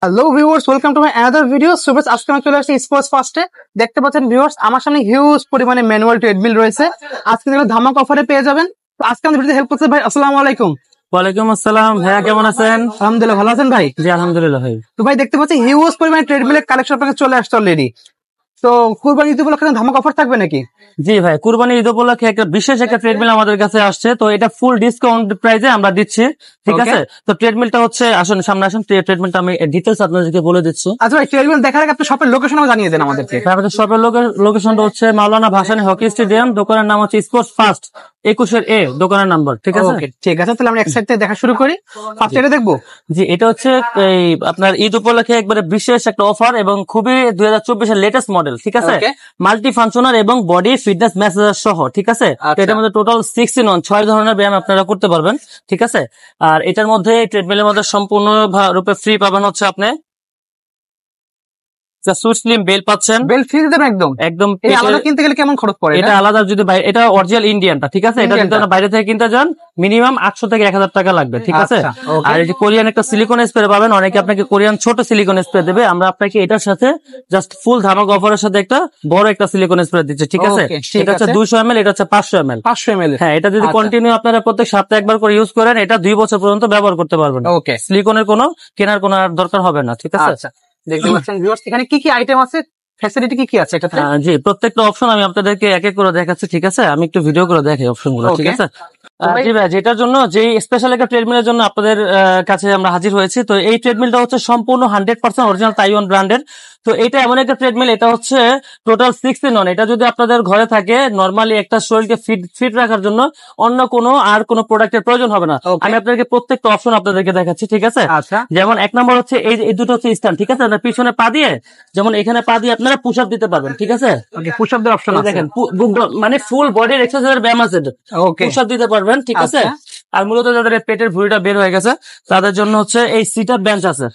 Hello viewers, welcome to my another video. So guys, আজকে আমি চলে আসছি স্পোর্টস ফার্স্টে। দেখতে পাচ্ছেন ভিউয়ার্স, আমার সামনে হিউজ পরিমাণে ম্যানুয়াল ট্রেডমিল রয়েছে। আজকে এগুলো ধামাক অফারে পেয়ে যাবেন। তো আজকে আমাদের ভিডিওতে হেল্প করছে ভাই। আসসালামু আলাইকুম। ওয়ালাইকুম আসসালাম ভাইয়া, কেমন আছেন? আলহামদুলিল্লাহ, ভালো আছেন ভাই? জি আলহামদুলিল্লাহ ভাই। তো ভাই দেখতে পাচ্ছি হিউজ পরিমাণে ট্রেডমিলের কালেকশন আপনাকে চলে আসছে অলরেডি। তো কুরবানি ঈদ উপলক্ষে ধামাক অফার থাকবে নাকি? জি ভাই, কুরবানি ঈদ উপলক্ষে একটা বিশেষ একটা ট্রেডমিল আমাদের কাছে আসছে। তো এটা ফুল ডিসকাউন্ট প্রাইসে আমরা দিচ্ছি, ঠিক আছে? তো ট্রেডমিলটা হচ্ছে, আসুন সামনে আসুন, ট্রেডমিলটা আমি ডিটেলস আপনাদেরকে বলে দিচ্ছি। আচ্ছা ভাই, ট্রেডমিল দেখার আগে আপনি শপের লোকেশন জানিয়ে দেন আমাদেরকে। আমাদের শপের লোকেশনটা হচ্ছে মাওলানা ভাসানী হকি স্টেডিয়াম, দোকানের নাম হচ্ছে স্পোর্টস ফার্স্ট 21-এ দোকানের নাম্বার, ঠিক আছে? ঠিক আছে, তাহলে আমরা এক সাইড থেকে দেখা শুরু করি। ফার্স্ট এটা দেখবো। জি, এটা হচ্ছে এই আপনার ঈদ উপলক্ষে একবারে বিশেষ একটা অফার এবং খুবই 2024-এর লেটেস্ট মডেল, ঠিক আছে? মাল্টি ফাংশনাল এবং বডি ফিটনেস ম্যাসেজার সহ, ঠিক আছে? এটার মধ্যে টোটাল 6 ধরনের ব্যায়াম আপনারা করতে পারবেন, ঠিক আছে? আর এটার মধ্যে ট্রেডমিলের মধ্যে সম্পূর্ণ রূপে ফ্রি পাবেন হচ্ছে আপনি সুইসলিম বেল পাচ্ছেন। বেল ফ্রি দেবেন একদম একদম। আলাদা কিনতে গেলে কেমন খরচ পড়ে? এটা আলাদা, যদি এটা অরিজিনাল ইন্ডিয়ানটা, ঠিক আছে? এটা যদি বাইরে থেকে কিনতে যান মিনিমাম 800 থেকে 1000 টাকা লাগবে, ঠিক আছে? আর এই যে কোরিয়ান একটা সিলিকন স্প্রে পাবেন, অনেকে আপনাকে কোরিয়ান ছোট সিলিকন স্প্রে দেবে, আমরা আপনাকে এটার সাথে জাস্ট ফুল ধামাক অফারের সাথে একটা বড় একটা সিলিকন স্প্রে দিচ্ছি, ঠিক আছে? এটা হচ্ছে 200 ml, এটা হচ্ছে 500 ml। হ্যাঁ, এটা যদি কন্টিনিউ আপনারা প্রত্যেক সপ্তাহে একবার করে ইউজ করেন, এটা 2 বছর পর্যন্ত ব্যবহার করতে পারবেন। সিলিকনের কোনো কেনার কোনো দরকার হবে না, ঠিক আছে? দেখতে পাচ্ছেন ভিউয়ার্স, এখানে কি কি আইটেম আছে, ফ্যাসিলিটি কি কি আছে এটাতে? জি, প্রত্যেকটা অপশন আমি আপনাদেরকে এক এক করে দেখাচ্ছি, ঠিক আছে? আমি একটু ভিডিও করে দেখাই অপশন গুলো, ঠিক আছে? জি ভাই, যেটার জন্য যে স্পেশাল একটা ট্রেডমিলের জন্য আপনাদের কাছে আমরা হাজির হয়েছি। তো এই ট্রেডমিলটা হচ্ছে সম্পূর্ণ 100% অরিজিনাল তাইওয়ান ব্র্যান্ডের। তো এটা এমন একটা ট্রেডমিল, এটা হচ্ছে টোটাল 6-in-1। এটা যদি আপনাদের ঘরে থাকে, নরমালি একটা শরীরকে ফিট রাখার জন্য অন্য কোনো প্রোডাক্টের প্রয়োজন হবে না। আমি আপনাদেরকে প্রত্যেকটা অপশন আপনাদেরকে দেখাচ্ছি, ঠিক আছে? যেমন 1 নম্বর হচ্ছে এই দুটো হচ্ছে স্ট্যান্ড, ঠিক আছে? পিছনে পা দিয়ে, যেমন এখানে পা দিয়ে আপনারা পুশ আপ দিতে পারবেন, ঠিক আছে? পুশ আপ দেওয়ার অপশন আছে, দেখেন মানে ফুল বডির এক্সারসাইজের ব্যায়াম আছে, পুশ আপ দিতে পারবেন, ঠিক আছে? আর মূলত যাদের পেটের ভুঁড়িটা বের হয়ে গেছে তাদের জন্য হচ্ছে এই সিট আপ বেঞ্চ আছে,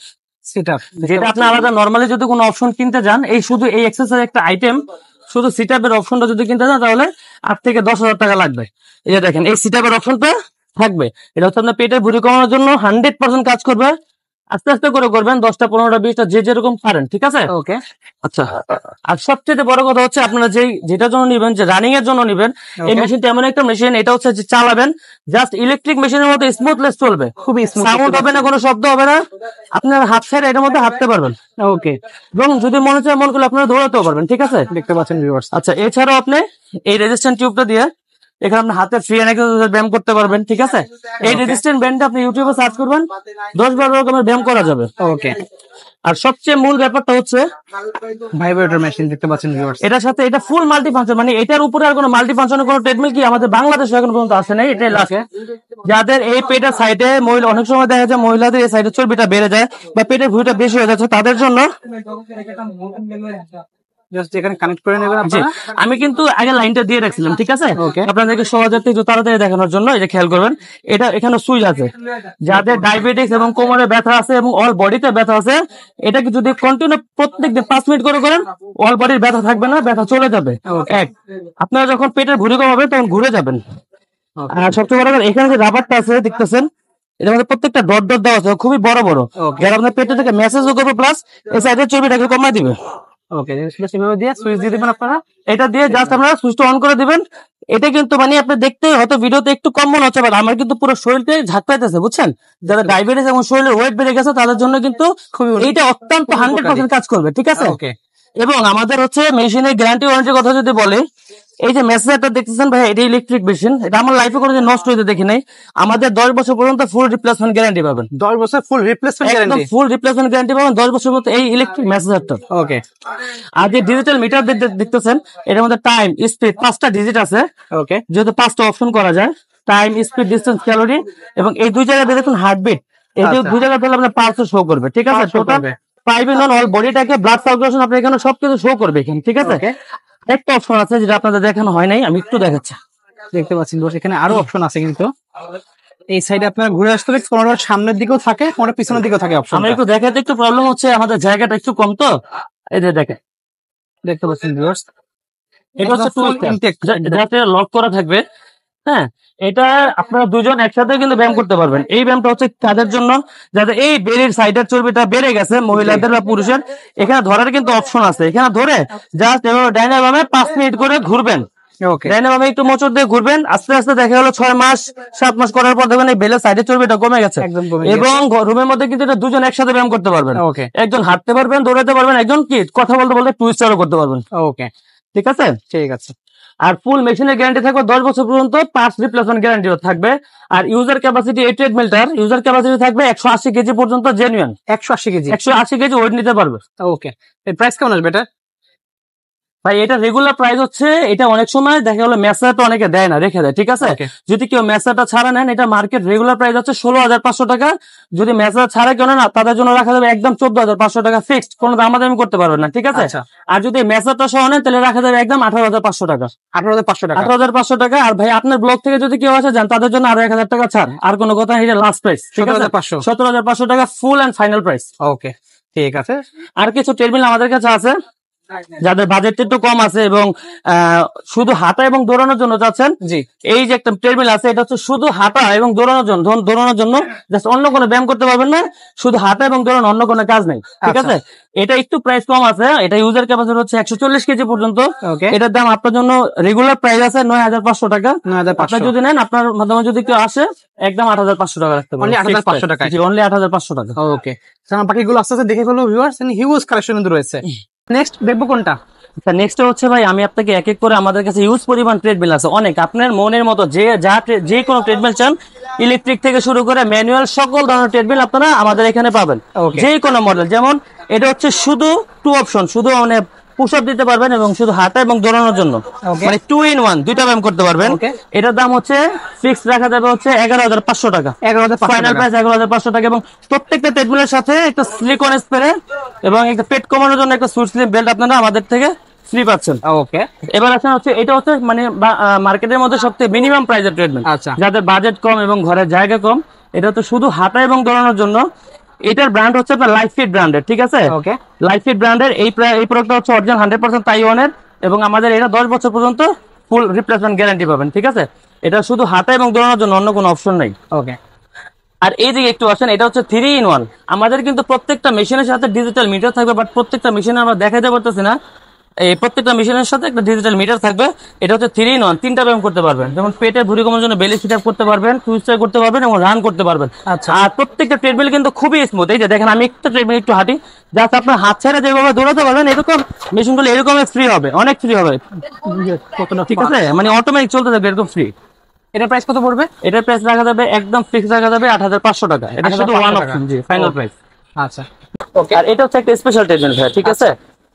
যেটা আপনি আলাদা নরমালি যদি কোনো অপশন কিনতে যান, এই শুধু এই এক্সারসাইজ একটা আইটেম, শুধু সিট আপের অপশনটা যদি কিনতে যান তাহলে 8 থেকে 10,000 টাকা লাগবে। এই যে দেখেন, এই সিট আপের অপশনটা থাকবে। এটা হচ্ছে আপনার পেটের ভুঁড়ি কমানোর জন্য 100% কাজ করবে। আস্তে আস্তে করে করবেন, 10টা 15টা 20টা যে যেরকম পারেন, ঠিক আছে? আচ্ছা, আর সবচেয়ে বড় কথা হচ্ছে আপনারা যেটার জন্য নিবেন, যে রানিং এর জন্য নিবেন, এই মেশিনটা এমন একটা মেশিন, এটা হচ্ছে যে চালাবেন জাস্ট ইলেকট্রিক মেশিনের মতো স্মুথলেস চলবে, খুবই সাউন্ড হবে না, কোনো শব্দ হবে না, আপনার হাত ছেড়ে এটার মধ্যে হাঁটতে পারবেন। এবং যদি মনে চায়, মন করলে আপনারা দৌড়াতেও পারবেন, ঠিক আছে? দেখতে পাচ্ছেন ভিউয়ার্স। আচ্ছা, এছাড়াও আপনি এই রেজিস্ট্যান্ট টিউবটা দিয়ে এখানে আপনি হাতে ফ্রি ব্যায়াম করতে পারবেন, ঠিক আছে? এই রেজিস্ট্যান্ট ব্যান্ডটা আপনি ইউটিউবে সার্চ করবেন, 10-12 রকমের ব্যায়াম করা যাবে। আর সবচেয়ে মূল ব্যাপারটা হচ্ছে ভাইব্রেটর মেশিন, দেখতে পাচ্ছেন ভিউয়ার্স। এটার সাথে এটা ফুল মাল্টি ফাংশন, মানে এটার উপরে আর কোনো মাল্টি ফাংশনের কোনো ট্রেডমিল কি আমাদের বাংলাদেশে এখন পর্যন্ত আসে নাই, এটাই লাস্ট। যাদের এই পেটের সাইডে অনেক সময় দেখা যায় মহিলাদের এই সাইডে চর্বিটা বেড়ে যায় বা পেটের ভুঁড়িটা বেশি হয়ে যাচ্ছে, তাদের জন্য আমি কিন্তু আগে লাইনটা দিয়ে রাখছিলাম, ঠিক আছে? আপনাদেরকে সহজে একটু তাড়াতাড়ি দেখানোর জন্য এটা খেয়াল করবেন। এটা এখানে সুইচ আছে, যাদের ডায়াবেটিস এবং কোমরে ব্যথা আছে এবং অল বডিতে ব্যথা আছে, এটাকে যদি কন্টিনিউ প্রত্যেকদিন 5 মিনিট করে করেন, অল বডির ব্যথা থাকবে না, ব্যথা চলে যাবে। আপনারা যখন পেটের ভুঁড়ি কমাবেন তখন ঘুরে যাবেন। আর সবচেয়ে বড় কথা, এখানে যে রাবারটা আছে দেখতেছেন, এটার মধ্যে প্রত্যেকটা ডট ডট দেওয়া আছে, খুবই বড় বড়, যারা আপনার পেটে থেকে মেসেজও করবে, প্লাস এই সাইডের চর্বিটাকে কমায় দিবে। এটা দিয়ে জাস্ট আপনারা সুইচটা অন করে দিবেন। এটা কিন্তু মানে আপনি দেখতে হয়তো ভিডিওতে একটু কম মনে হচ্ছে, বাট আমার কিন্তু পুরো শরীরকে ঝাঁক পাইতেছে, বুঝছেন? যারা ডায়াবেটিস এবং শরীরের ওয়েট বেড়ে গেছে তাদের জন্য কিন্তু এইটা অত্যন্ত 100% কাজ করবে, ঠিক আছে? এবং আমাদের হচ্ছে মেশিনের গ্যারান্টি ওয়ারেন্টির কথা যদি বলে, এই যে মেসেজারটা দেখতেছেন ভাই, এটা ইলেকট্রিক মেশিন, এটা আমার লাইফে কোনো নষ্ট হইতে দেখি নাই। আমাদের 10 বছর পর্যন্ত ফুল রিপ্লেসমেন্ট গ্যারান্টি পাবেন। 10 বছর ফুল রিপ্লেসমেন্ট গ্যারান্টি পাবেন 10 বছর মতো এই ইলেকট্রিক মেসেজারটা। আর যে ডিজিটাল মিটার দেখতেছেন, এটার মধ্যে টাইম, স্পিড, 5টা ডিজিট আছে, যেহেতু 5টা অপশন করা যায়, টাইম, স্পিড, ডিস্টেন্স, ক্যালোরি, এবং এই দুই জায়গায় দেখুন হার্টবিট, এই দুই জায়গা ধরলে আপনার পালস শো করবে, ঠিক আছে? টোটাল 5-in-1 অল বডিটাকে ব্লাড সার্কুলেশন আপনার এখানে সবকিছু শো করবে এখানে, ঠিক আছে? একটা অপশন আছে যেটা আপনাদের দেখানো হয় নাই, আমি একটু দেখাচ্ছি। দেখতে পাচ্ছেন এখানে আরো অপশন আছে, কিন্তু এই সাইডে আপনারা ঘুরে আসতে হবে, কোনটা সামনের দিকেও থাকে, কোনটা পিছনের দিকেও থাকে অপশন। আমি একটু দেখাতে একটু প্রবলেম হচ্ছে, আমাদের জায়গাটা একটু কম, তো এই যে দেখেন, দেখতে পাচ্ছেন ভিউয়ার্স, এটা হচ্ছে টুল ইনটেক, যাতে লক করা থাকবে। হ্যাঁ, এটা আপনারা দুজন একসাথে কিন্তু ব্যায়াম করতে পারবেন। এই ব্যায়ামটা হচ্ছে তাদের জন্য যাদের এই বেলির সাইডের চর্বিটা বেড়ে গেছে, মহিলাদের বা পুরুষের। এখানে ধরার কিন্তু অপশন আছে, এখানে ধরে জাস্ট এভাবে ডাইনে বামে 5 মিনিট করে ঘুরবেন। ডাইনে বামে একটু মোচড় দিয়ে ঘুরবেন, আস্তে আস্তে দেখা গেলো 6 মাস 7 মাস করার পর দেখবেন এই বেলের সাইডের চর্বিটা কমে গেছে। এবং রুমের মধ্যে কিন্তু এটা দুজন একসাথে ব্যায়াম করতে পারবেন। একজন হাঁটতে পারবেন, দৌড়াতে পারবেন, একজন কি কথা বলতে বলতে টুইস্টারও করতে পারবেন। ওকে, ঠিক আছে, ঠিক আছে। আর ফুল মেশিনের গ্যারান্টি থাকবে 10 বছর পর্যন্ত, পার্টস রিপ্লেসমেন্ট গ্যারান্টিও থাকবে। আর ইউজার ক্যাপাসিটি এই ট্রেডমিলটার ইউজার ক্যাপাসিটি থাকবে 180 কেজি পর্যন্ত, জেনুইন 180 কেজি ওয়েট নিতে পারবে। ওকে, এই প্রাইস কেমন আসবে এটা ভাই? এটা রেগুলার প্রাইস হচ্ছে, এটা অনেক সময় দেখা গেলো মেসাটা অনেকে দেয় না, রেখে দেয়, ঠিক আছে। যদি কেউ মেসাটা ছাড়া নেন, এটা মার্কেট রেগুলার প্রাইস হচ্ছে 16,500 টাকা। যদি মেসা ছাড়া কেউ না, তাদের জন্য রাখা যাবে একদম 14,500 টাকা ফিক্সড, কোনো দামাদামি করতে পারবেন না, ঠিক আছে। আর যদি মেসাটা সহ নেন তাহলে রাখা যাবে একদম 18,500 টাকা। 18,500 টাকা। আর ভাই আপনার ব্লগ থেকে যদি কেউ আসে যান, তাদের জন্য আরো 1,000 টাকা ছাড়। আর কোনো কথা, এটা লাস্ট প্রাইস, 17,500 টাকা ফুল এন্ড ফাইনাল প্রাইস। ওকে, ঠিক আছে। আর কিছু ট্রেডমিল আমাদের কাছে আছে যাদের বাজেট একটু কম আছে এবং শুধু হাঁটা এবং দৌড়ানোর জন্য চাচ্ছেন। জি, এই যে একটা ট্রেডমিল আছে, এটা হচ্ছে শুধু হাঁটা এবং দৌড়ানোর জন্য, জাস্ট অন্য কোনো ব্যায়াম করতে পারবেন না, শুধু হাঁটা এবং দৌড়ানো, অন্য কোনো কাজ নেই, ঠিক আছে। এটা একটু প্রাইস কম আছে, এটা ইউজার ক্যাপাসিটি হচ্ছে 140 কেজি পর্যন্ত। এটার দাম আপনার জন্য রেগুলার প্রাইস আছে 9,500 টাকা। আপনি যদি নেন, আপনার মাধ্যমে যদি কেউ আসে, একদম 8,500 টাকা রাখতে পারবেন। 8,500 টাকা, অনলি 8,500 টাকা। ওকে, বাকিগুলো আস্তে আস্তে দেখে ফেলো ভিউয়ার্স, হিউজ কালেকশন কিন্তু রয়েছে। নেক্সট দেখবো কোনটা? নেক্সট হচ্ছে ভাই, আমি আপনাকে এক এক করে, আমাদের কাছে ইউজ পরিমাণ ট্রেডমিল আছে অনেক, আপনার মনের মতো যে কোনো ট্রেডমিল চান, ইলেকট্রিক থেকে শুরু করে ম্যানুয়াল, সকল ধরনের ট্রেডমিল আপনারা আমাদের এখানে পাবেন, যে কোনো মডেল। যেমন এটা হচ্ছে শুধু 2 অপশন, শুধু মানে পুশ আপ দিতে পারবেন এবং শুধু হাঁটা এবং দৌড়ানোর জন্য, মানে 2 in 1, দুইটা ব্যায়াম করতে পারবেন। এটার দাম হচ্ছে ফিক্স রাখা যাবে হচ্ছে 11,500 টাকা, ফাইনাল প্রাইস 11,500 টাকা। এবং প্রত্যেকটা ট্রেডমিলের সাথে একটা সিলিকন স্প্রে এবং একটা পেট কমানোর জন্য একটা সুট স্লিপ বেল্ট আপনারা আমাদের থেকে ফ্রি পাচ্ছেন। ওকে, এবার আসেন হচ্ছে, এটা হচ্ছে মানে মার্কেটের মধ্যে সবথেকে মিনিমাম প্রাইসের ট্রেডমিল, যাদের বাজেট কম এবং ঘরের জায়গা কম। এটা হচ্ছে শুধু হাঁটা এবং দৌড়ানোর জন্য। এটার ব্র্যান্ড হচ্ছে আপনার লাইফ ফিট ব্র্যান্ডের, ঠিক আছে। লাইফ ফিট ব্র্যান্ডের এই প্রোডাক্টটা হচ্ছে অরিজিনাল 100% তাইওয়ানের, এবং আমাদের এটা 10 বছর পর্যন্ত ফুল রিপ্লেসমেন্ট গ্যারান্টি পাবেন, ঠিক আছে। এটা শুধু হাঁটা এবং দৌড়ানোর জন্য, অন্য কোনো অপশন নাই। ওকে, আর এই দিকে একটু আসেন, এটা হচ্ছে 3 in 1। আমাদের কিন্তু প্রত্যেকটা মেশিনের সাথে ডিজিটাল মিটার থাকবে, বাট প্রত্যেকটা মেশিনে আমরা দেখাতে পারতেছি না। এই প্রত্যেকটা মেশিনের সাথে একটা ডিজিটাল মিটার থাকবে। এটা হচ্ছে 3 in 1, 3টা ব্যায়াম করতে পারবেন। যেমন পেটের ভুঁড়ি কমানোর জন্য বেলি সিট আপ করতে পারবেন, টুইস্টার করতে পারবেন এবং রান করতে পারবেন। আর প্রত্যেকটা ট্রেডমিল কিন্তু খুবই স্মুথ। এই যে দেখেন, আমি একটা ট্রেডমিল একটু হাঁটি, জাস্ট আপনার হাত ছেড়ে যেভাবে দৌড়াতে পারবেন, এরকম মেশিনগুলো এরকম ফ্রি হবে, অনেক ফ্রি হবে, ঠিক আছে। মানে অটোমেটিক চলতে থাকবে, এরকম ফ্রি। এটার প্রাইস কত পড়বে? এটার প্রাইস রাখা যাবে একদম ফিক্স রাখা যাবে 8,500 টাকা। এটা শুধু ওয়ান অপশন, জি, ফাইনাল প্রাইস। আচ্ছা, ওকে। আর এটা হচ্ছে একটা স্পেশাল ট্রেডমিল ভাই, ঠিক আছে।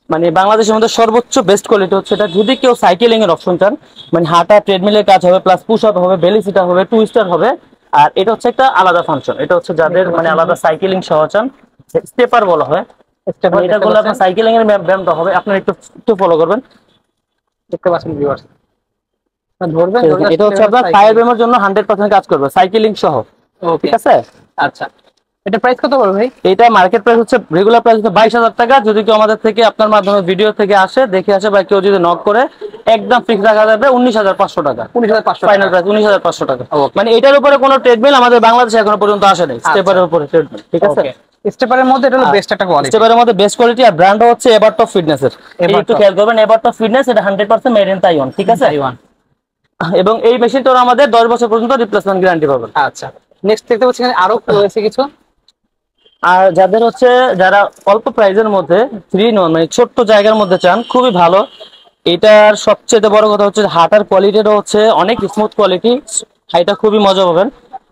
মানে বাংলাদেশের মধ্যে সর্বোচ্চ বেস্ট কোয়ালিটি হচ্ছে এটা। যদি কেউ সাইকেলিং এর অপশন চান, মানে হাঁটা ট্রেডমিলের কাজ হবে, প্লাস পুশ আপ হবে, বেলি সিট আপ হবে, টুইস্টার হবে। আর এটা হচ্ছে একটা আলাদা ফাংশন, এটা হচ্ছে যাদের মানে আলাদা সাইকেলিং সহ চান, স্টেপার বলা হয়। এটা করলে আপনার সাইকেলিং এর ব্যায়ামটা হবে। আপনারা একটু ফলো করবেন, দেখতে পাচ্ছেন ভিউয়ার্স, ধরবেন। এটা হচ্ছে আপনার ফায়ার ব্যায়ামের জন্য 100% কাজ করবে, সাইকেলিং সহ, ঠিক আছে। আচ্ছা, এটা প্রাইস কত পড়বে ভাই? এটা মার্কেট প্রাইস হচ্ছে, রেগুলার প্রাইস হচ্ছে 22,000 টাকা। যদি কেউ আমাদের থেকে আপনার মাধ্যমে ভিডিও থেকে আসে, দেখে আসে, বা কেউ যদি নক করে, একদম ফিক্স রাখা যাবে 19,500 টাকা। 19,500 ফাইনাল প্রাইস, 19,500 টাকা। মানে এটার উপরে কোনো ট্রেডমিল আমাদের বাংলাদেশে এখনো পর্যন্ত আসে নাই, স্টেপারের উপরে ট্রেডমিল, ঠিক আছে। স্টেপারের মধ্যে এটা হলো বেস্ট একটা কোয়ালিটি, স্টেপারের মধ্যে বেস্ট কোয়ালিটি। আর ব্র্যান্ড হচ্ছে এভারটপ ফিটনেসের। একটু খেয়াল করবেন, এভারটপ ফিটনেস, এটা 100% মেড ইন তাইওয়ান, ঠিক আছে। এবং এই মেশিনটা আমাদের 10 বছর পর্যন্ত রিপ্লেসমেন্ট গ্যারান্টি পাবেন। আচ্ছা, নেক্সট দেখতে পাচ্ছি আরো রয়েছে কিছু। আর যাদের হচ্ছে, যারা অল্প প্রাইজের মধ্যে 3 in 1, মানে ছোট্ট জায়গার মধ্যে চান, খুবই ভালো। এটার সবচেয়ে বড় কথা হচ্ছে হাঁটার কোয়ালিটিটা হচ্ছে অনেক স্মুথ কোয়ালিটি, হাইটা খুবই মজা পাবেন।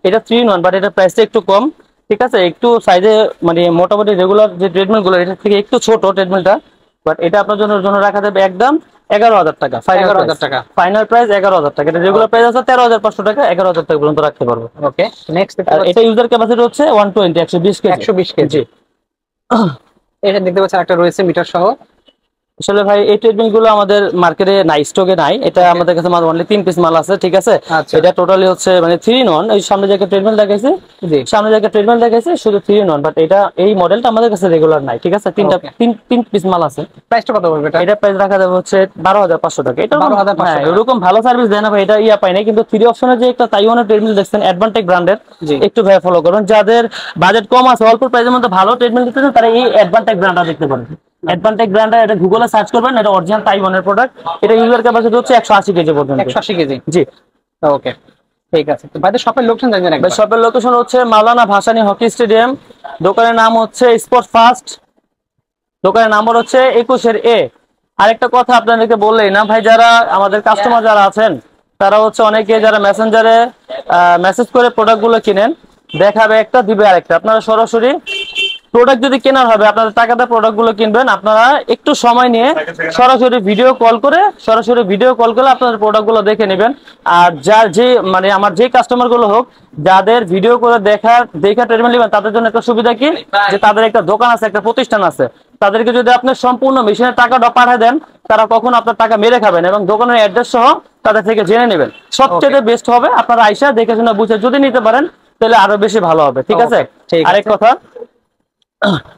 এটা 3 in 1, বাট এটা প্রাইসটা একটু কম, ঠিক আছে। একটু সাইজে মানে মোটামুটি রেগুলার যে ট্রেডমিল গুলো, এটার থেকে একটু ছোট ট্রেডমিলটা, বাট এটা আপনার জন্য রাখা যাবে একদম 11,000 টাকা, 11,000 টাকা ফাইনাল প্রাইস, 11,000 টাকা। এটা রেগুলার প্রাইস আছে 13,500 টাকা, 11,000 টাকা পর্যন্ত রাখতে পারবো। ওকে, নেক্সট এটা ইউজার ক্যাপাসিটি হচ্ছে 120 কেজি। এটা দেখতে পাচ্ছেন একটা রয়েছে মিটার সহ। আসলে ভাই এই ট্রিটমেন্ট গুলো আমাদের মার্কেটে নাই, স্টকে নাই। এটা আমাদের কাছে মাত্র অনলি 3 পিস মাল আছে, ঠিক আছে। এটা টোটালি হচ্ছে মানে 3 in 1। এই সামনে যে একটা ট্রিটমেন্ট দেখাইছে, সামনে যে একটা ট্রিটমেন্ট দেখাইছে শুধু 3 in 1, বাট এটা এই মডেলটা আমাদের কাছে রেগুলার নাই, ঠিক আছে। তিন পিস মাল আছে। প্রাইসটা কত পড়বে এটা? এটা প্রাইস রাখা যাবে হচ্ছে 12,500 টাকা। এটা 12,500 টাকা। এরকম ভালো সার্ভিস দেয় না ভাই, এটা পাই না। কিন্তু 3 অপশনের যে একটা তাইওয়ানের ট্রিটমেন্ট দেখছেন অ্যাডভান্টেক ব্র্যান্ডের, একটু ভাই ফলো করুন। যাদের বাজেট কম আছে, অল্প প্রাইসের মধ্যে ভালো ট্রিটমেন্ট দিতে চান, তারা এই অ্যাডভান্টেক ব্র্যান্ডটা দেখতে পারেন। অ্যাডভান্টেক ব্র্যান্ডের এটা গুগলে সার্চ করবেন, এটা অরিজিনাল তাইওয়ানের প্রোডাক্ট। এটা ইউজার ক্যাপাসিটি হচ্ছে 180 কেজি পর্যন্ত। 180 কেজি, জি ওকে ঠিক আছে। তো ভাইদের শপের লোকেশন জানেন একবার? শপের লোকেশন হচ্ছে মাওলানা ভাসানী হকি স্টেডিয়াম, দোকানের নাম হচ্ছে স্পোর্টস ফার্স্ট, দোকানের নাম্বার হচ্ছে 21A। আরেকটা কথা আপনাদেরকে বললেই না ভাই, যারা আমাদের কাস্টমার যারা আছেন তারা হচ্ছে অনেকে যারা মেসেঞ্জারে মেসেজ করে প্রোডাক্ট গুলো কিনেন, দেখাবে একটা দিবে আরেকটা। আপনারা সরাসরি প্রোডাক্ট যদি কেনার হবে, আপনাদের টাকাতে প্রোডাক্ট গুলো কিনবেন, আপনারা একটু সময় নিয়ে সরাসরি ভিডিও কল করে আপনাদের প্রোডাক্ট গুলো দেখে নেবেন। আর যার যে মানে আমার যে কাস্টমার গুলো হোক, যাদের ভিডিও করে দেখা ট্রিটমেন্ট নেবেন, তাদের জন্য একটা সুবিধা কি, যে তাদের একটা দোকান আছে, একটা প্রতিষ্ঠান আছে। তাদেরকে যদি আপনি সম্পূর্ণ মেশিনের টাকাটা পাঠিয়ে দেন, তারা কখনো আপনার টাকা মেরে খাবেন, এবং দোকানের অ্যাড্রেস সহ তাদের থেকে জেনে নেবেন। সবচেয়ে বেস্ট হবে আপনারা আইসা দেখে শুনে বুঝে যদি নিতে পারেন, তাহলে আরো বেশি ভালো হবে, ঠিক আছে। আরেক কথা,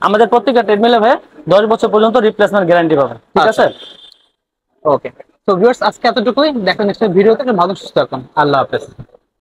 আমাদের প্রত্যেকটা ট্রেডমিলে ভাই 10 বছর পর্যন্ত রিপ্লেসমেন্ট গ্যারান্টি পাবেন, ঠিক আছে। ওকে, তো ভিউয়ার্স আজকে এতটুকুই। দেখেন নেক্সট ভিডিওতে। ভালো সুস্থ থাকুন, আল্লাহ হাফেজ।